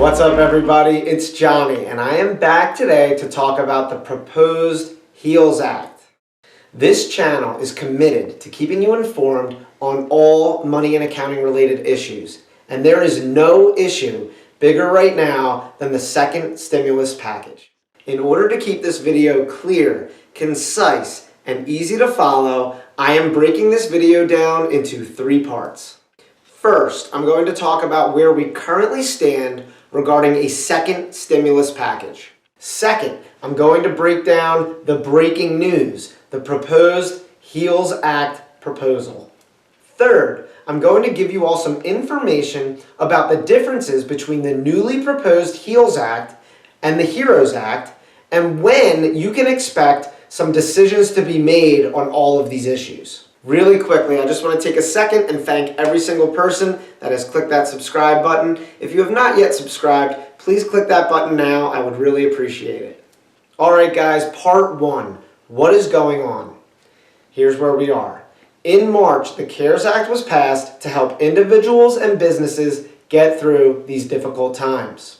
What's up, everybody? It's Johnny, and I am back today to talk about the proposed HEALS Act. This channel is committed to keeping you informed on all money and accounting related issues, and there is no issue bigger right now than the second stimulus package. In order to keep this video clear, concise, and easy to follow, I am breaking this video down into 3 parts. First, I'm going to talk about where we currently stand regarding a second stimulus package. Second, I'm going to break down the breaking news, the proposed HEALS Act proposal. Third, I'm going to give you all some information about the differences between the newly proposed HEALS Act and the HEROES Act, and when you can expect some decisions to be made on all of these issues. Really quickly, I just want to take a second and thank every single person that has clicked that subscribe button. If you have not yet subscribed, please click that button now. I would really appreciate it. Alright guys, part 1. What is going on? Here's where we are. In March, the CARES Act was passed to help individuals and businesses get through these difficult times.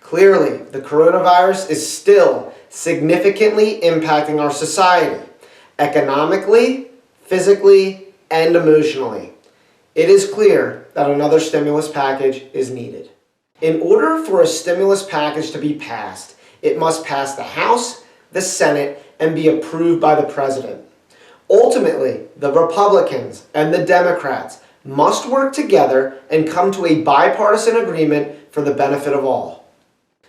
Clearly, the coronavirus is still significantly impacting our society, economically, physically, and emotionally. It is clear that another stimulus package is needed. In order for a stimulus package to be passed, it must pass the House, the Senate, and be approved by the President. Ultimately, the Republicans and the Democrats must work together and come to a bipartisan agreement for the benefit of all.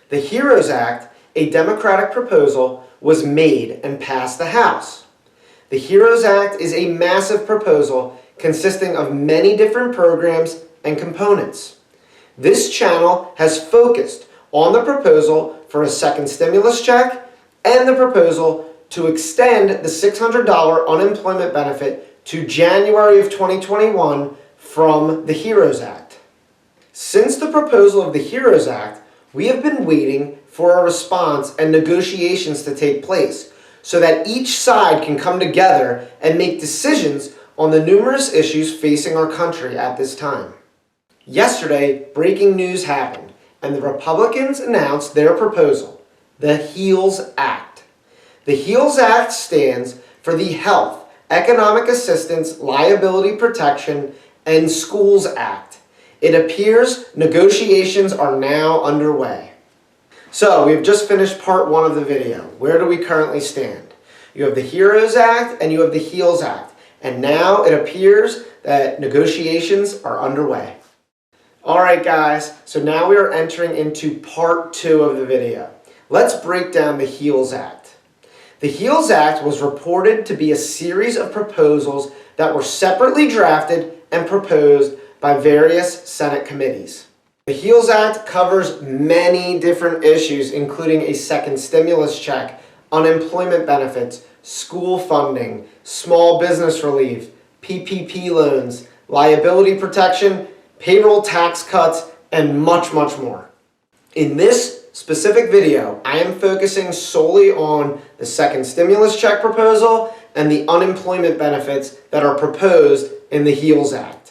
The HEROES Act, a Democratic proposal, was made and passed the House. The HEROES Act is a massive proposal consisting of many different programs and components. This channel has focused on the proposal for a second stimulus check and the proposal to extend the $600 unemployment benefit to January of 2021 from the HEROES Act. Since the proposal of the HEROES Act, we have been waiting for a response and negotiations to take place, so that each side can come together and make decisions on the numerous issues facing our country at this time. Yesterday, breaking news happened, and the Republicans announced their proposal, the HEALS Act. The HEALS Act stands for the Health, Economic Assistance, Liability Protection, and Schools Act. It appears negotiations are now underway. So, we've just finished part 1 of the video. Where do we currently stand? You have the HEROES Act and you have the HEALS Act. And now it appears that negotiations are underway. Alright guys, so now we are entering into part 2 of the video. Let's break down the HEALS Act. The HEALS Act was reported to be a series of proposals that were separately drafted and proposed by various Senate committees. The HEALS Act covers many different issues, including a second stimulus check, unemployment benefits, school funding, small business relief, PPP loans, liability protection, payroll tax cuts, and much, much more. In this specific video, I am focusing solely on the second stimulus check proposal and the unemployment benefits that are proposed in the HEALS Act.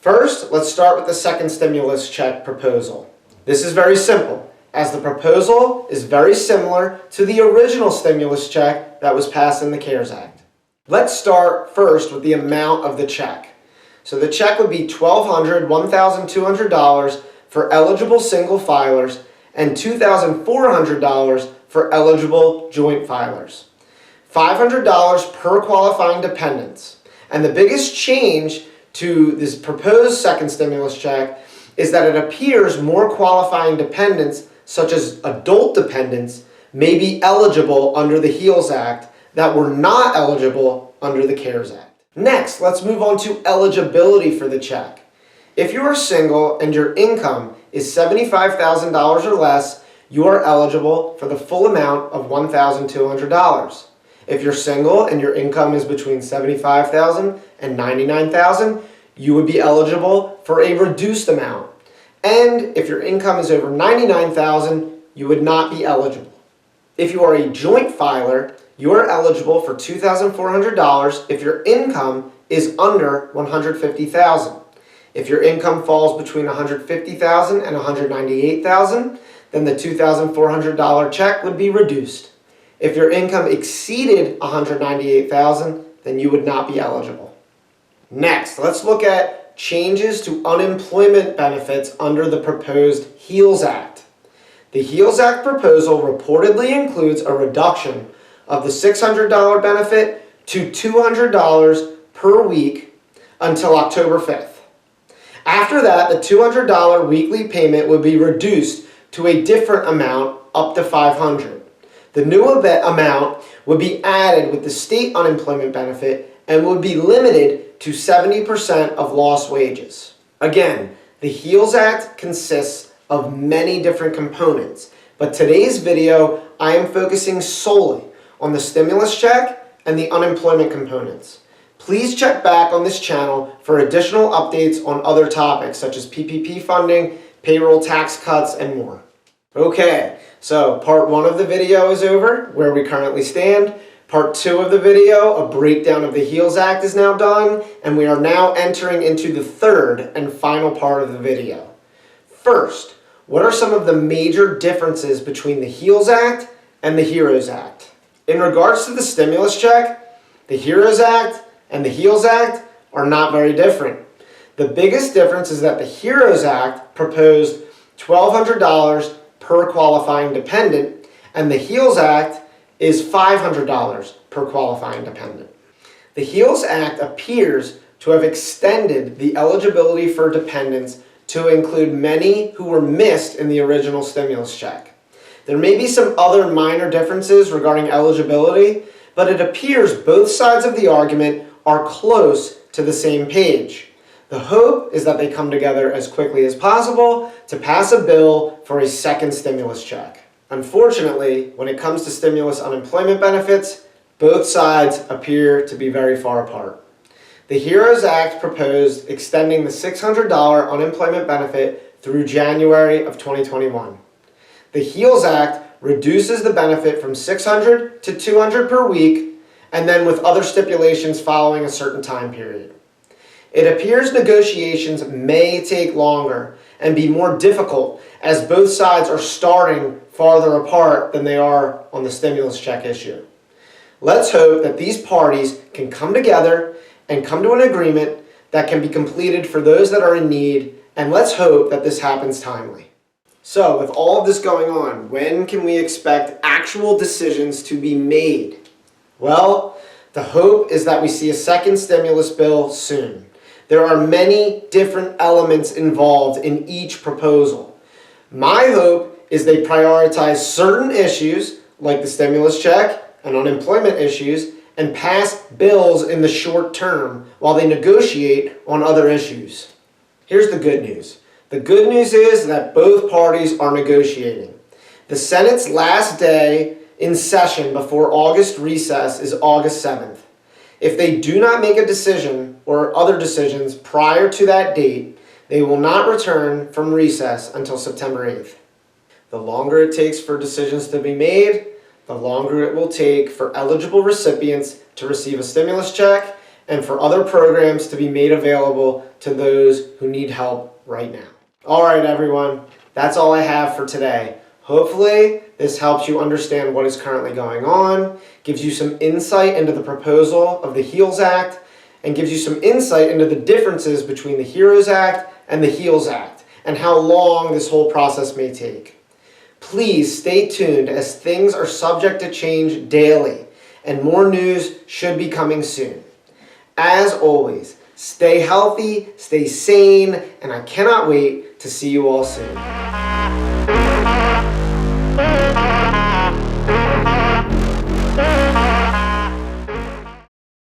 First, let's start with the second stimulus check proposal. This is very simple, as the proposal is very similar to the original stimulus check that was passed in the CARES Act. Let's start first with the amount of the check. So the check would be $1,200 for eligible single filers and $2,400 for eligible joint filers. $500 per qualifying dependents. And the biggest change to this proposed second stimulus check is that it appears more qualifying dependents, such as adult dependents, may be eligible under the HEALS Act that were not eligible under the CARES Act. Next, let's move on to eligibility for the check. If you are single and your income is $75,000 or less, you are eligible for the full amount of $1,200. If you're single and your income is between $75,000 and $99,000, you would be eligible for a reduced amount. And if your income is over $99,000, you would not be eligible. If you are a joint filer, you are eligible for $2,400 if your income is under $150,000. If your income falls between $150,000 and $198,000, then the $2,400 check would be reduced. If your income exceeded $198,000, then you would not be eligible. Next, let's look at changes to unemployment benefits under the proposed HEALS Act. The HEALS Act proposal reportedly includes a reduction of the $600 benefit to $200 per week until October 5th. After that, the $200 weekly payment would be reduced to a different amount up to $500. The new amount would be added with the state unemployment benefit and would be limited to 70% of lost wages. Again, the HEALS Act consists of many different components, but today's video I am focusing solely on the stimulus check and the unemployment components. Please check back on this channel for additional updates on other topics such as PPP funding, payroll tax cuts, and more. Okay, so part 1 of the video is over, where we currently stand. Part 2 of the video, a breakdown of the HEALS Act, is now done, and we are now entering into the third and final part of the video. First, what are some of the major differences between the HEALS Act and the HEROES Act? In regards to the stimulus check, the HEROES Act and the HEALS Act are not very different. The biggest difference is that the HEROES Act proposed $1,200 per qualifying dependent, and the HEALS Act is $500 per qualifying dependent. The HEALS Act appears to have extended the eligibility for dependents to include many who were missed in the original stimulus check. There may be some other minor differences regarding eligibility, but it appears both sides of the argument are close to the same page. The hope is that they come together as quickly as possible to pass a bill for a second stimulus check. Unfortunately, when it comes to stimulus unemployment benefits, both sides appear to be very far apart. The HEROES Act proposed extending the $600 unemployment benefit through January of 2021. The HEALS Act reduces the benefit from $600 to $200 per week, and then with other stipulations following a certain time period. It appears negotiations may take longer and be more difficult as both sides are starting farther apart than they are on the stimulus check issue. Let's hope that these parties can come together and come to an agreement that can be completed for those that are in need, and let's hope that this happens timely. So, with all of this going on, when can we expect actual decisions to be made? Well, the hope is that we see a second stimulus bill soon. There are many different elements involved in each proposal. My hope is they prioritize certain issues, like the stimulus check and unemployment issues, and pass bills in the short term while they negotiate on other issues. Here's the good news. The good news is that both parties are negotiating. The Senate's last day in session before August recess is August 7th. If they do not make a decision or other decisions prior to that date, they will not return from recess until September 8th. The longer it takes for decisions to be made, the longer it will take for eligible recipients to receive a stimulus check and for other programs to be made available to those who need help right now. All right, everyone, that's all I have for today. Hopefully, this helps you understand what is currently going on, gives you some insight into the proposal of the HEALS Act, and gives you some insight into the differences between the HEROES Act and the HEALS Act, and how long this whole process may take. Please stay tuned as things are subject to change daily, and more news should be coming soon. As always, stay healthy, stay sane, and I cannot wait to see you all soon.